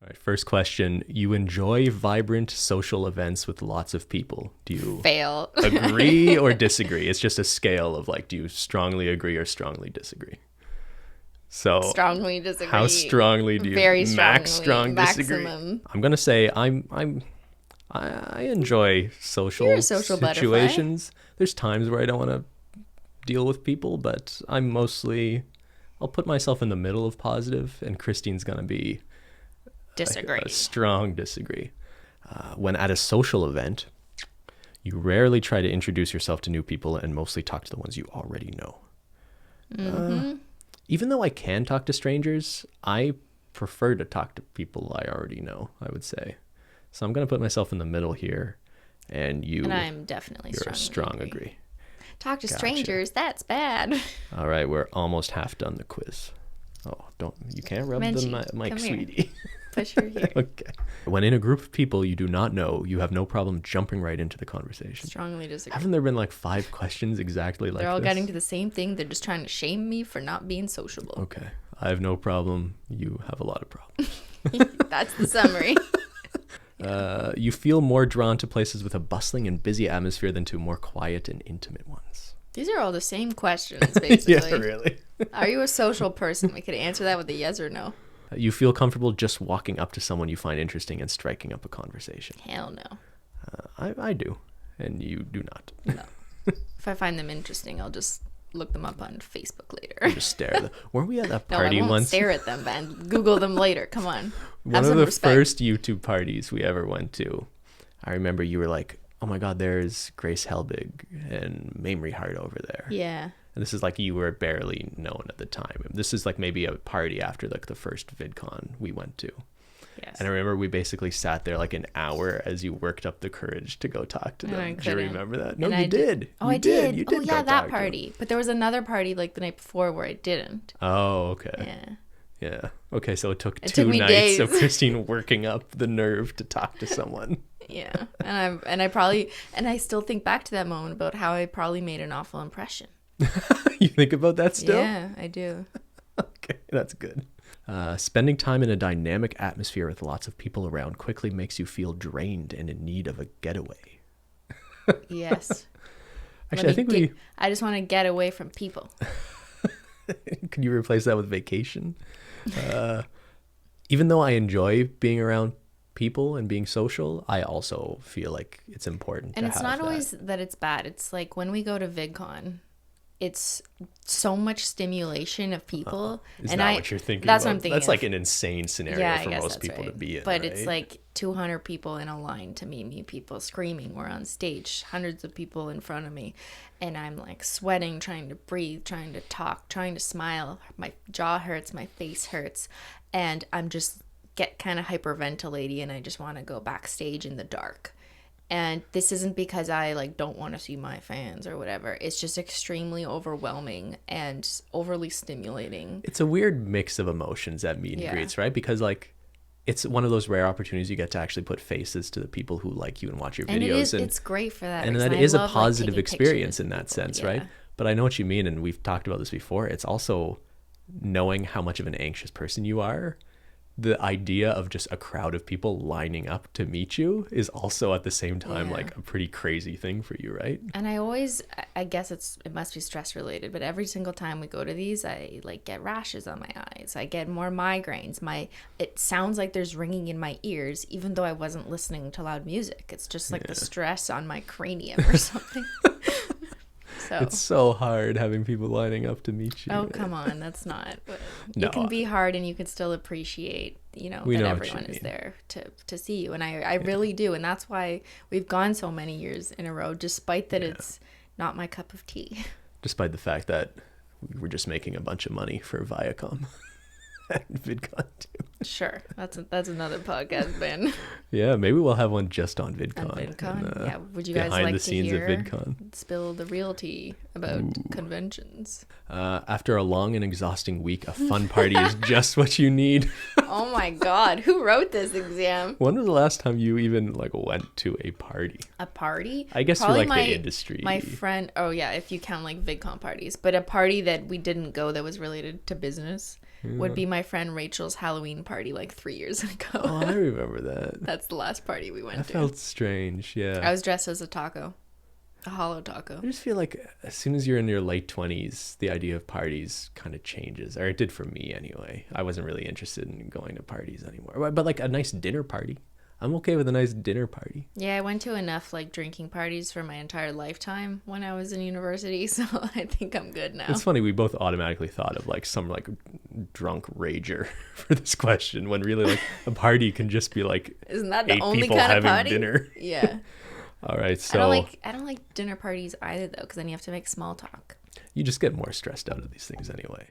All right, first question. You enjoy vibrant social events with lots of people. Do you Fail. agree or disagree? It's just a scale of like, do you strongly agree or strongly disagree? So Strongly disagree. how strongly do you? Very max strongly. strong disagree? Maximum. I'm gonna say I enjoy social You're a social situations. There's times where I don't want to deal with people, but I'll put myself in the middle of positive, and Christine's gonna be Disagree. a strong disagree. When at a social event, you rarely try to introduce yourself to new people and mostly talk to the ones you already know. Even though I can talk to strangers, I prefer to talk to people I already know, I would say. So I'm going to put myself in the middle here, and I'm definitely you're a strong agree. Talk to Gotcha. strangers, that's bad. All right, we're almost half done the quiz. Oh, you can't rub Menchie, the mic, come here. sweetie. Push her here. Okay. When in a group of people you do not know, you have no problem jumping right into the conversation. Strongly disagree. Haven't there been like 5 questions exactly like They're all this? getting to the same thing. They're just trying to shame me for not being sociable. Okay. I have no problem. You have a lot of problems. That's the summary. You feel more drawn to places with a bustling and busy atmosphere than to more quiet and intimate ones. These are all the same questions, basically. Yeah, really. Are you a social person? We could answer that with a yes or no. You feel comfortable just walking up to someone you find interesting and striking up a conversation. Hell no. I do, and you do not. No. If I find them interesting, I'll just look them up on Facebook later. You just stare at them. Weren't we at that No, party I won't once? stare at them, man. Google them later. Come on. One Have of some the respect. first YouTube parties we ever went to, I remember you were like, oh my God, there's Grace Helbig and Mamrie Hart over there. Yeah. And this is like you were barely known at the time. This is like maybe a party after like the first VidCon we went to. Yes. And I remember we basically sat there like an hour as you worked up the courage to go talk to And I them. Do you couldn't. remember that? No, And you I did. Oh, You I did. You Oh, did yeah, go that talk to them. party. But there was another party like the night before where I didn't. Oh, okay. Yeah. Yeah. Okay, so it took It 2 took me nights of days. Christine working up the nerve to talk to someone. Yeah. And I still think back to that moment about how I probably made an awful impression. You think about that still? Yeah, I do. Okay, that's good. Spending time in a dynamic atmosphere with lots of people around quickly makes you feel drained and in need of a getaway. Yes. Actually, I just want to get away from people. Could you replace that with vacation? Even though I enjoy being around people and being social, I also feel like it's important And to it's have not that. always that it's bad. It's like when we go to VidCon, it's so much stimulation of people. Is and that what you're thinking That's about? what I'm thinking That's of. like an insane scenario Yeah, I for guess most that's people right. to be in, But right? it's like 200 people in a line to meet me, people screaming. We're on stage, hundreds of people in front of me. And I'm like sweating, trying to breathe, trying to talk, trying to smile. My jaw hurts, my face hurts. And I'm just get kind of hyperventilating and I just want to go backstage in the dark. And this isn't because I like don't want to see my fans or whatever. It's just extremely overwhelming and overly stimulating. It's a weird mix of emotions at meet and Yeah. greets, right? Because like it's one of those rare opportunities you get to actually put faces to the people who like you and watch your And videos. it's great for that. And reason. that I is a love, like, positive taking experience pictures in with that people. sense, Yeah. right? But I know what you mean, and we've talked about this before. It's also knowing how much of an anxious person you are. The idea of just a crowd of people lining up to meet you is also at the same time Yeah. like a pretty crazy thing for you, right? And I guess it must be stress related, but every single time we go to these, I like get rashes on my eyes. I get more migraines. It sounds like there's ringing in my ears, even though I wasn't listening to loud music. It's just like the stress on my cranium or something. So. It's so hard having people lining up to meet you. Oh, come on. That's not. But No. It can be hard and you can still appreciate, We that know what you everyone is mean. there to see you. And I really do. And that's why we've gone so many years in a row, despite that it's not my cup of tea. Despite the fact that we were just making a bunch of money for Viacom and VidCon too. Sure. That's another podcast, Ben. Yeah, maybe we'll have one just on VidCon. On VidCon? and, Yeah. Would you guys behind like the to scenes hear of VidCon. spill the real tea about conventions? After a long and exhausting week, a fun party is just what you need. Oh my God. Who wrote this exam? When was the last time you even like went to a party? A party? I guess Probably for like the industry. My friend, oh yeah, if you count like VidCon parties, but a party that we didn't go that was related to business. would be my friend Rachel's Halloween party like 3 years ago. Oh, I remember that. That's the last party we went That to. felt strange, yeah. I was dressed as a taco. A hollow taco. I just feel like as soon as you're in your late 20s, the idea of parties kind of changes. Or it did for me anyway. I wasn't really interested in going to parties anymore. But like a nice dinner party. I'm okay with a nice dinner party. Yeah, I went to enough like drinking parties for my entire lifetime when I was in university, so I think I'm good now. It's funny, we both automatically thought of like some like drunk rager for this question, when really like a party can just be like Isn't that the 8 only people kind of having party? dinner. Yeah. All right, so I don't like dinner parties either though, because then you have to make small talk. you just get more stressed out of these things anyway.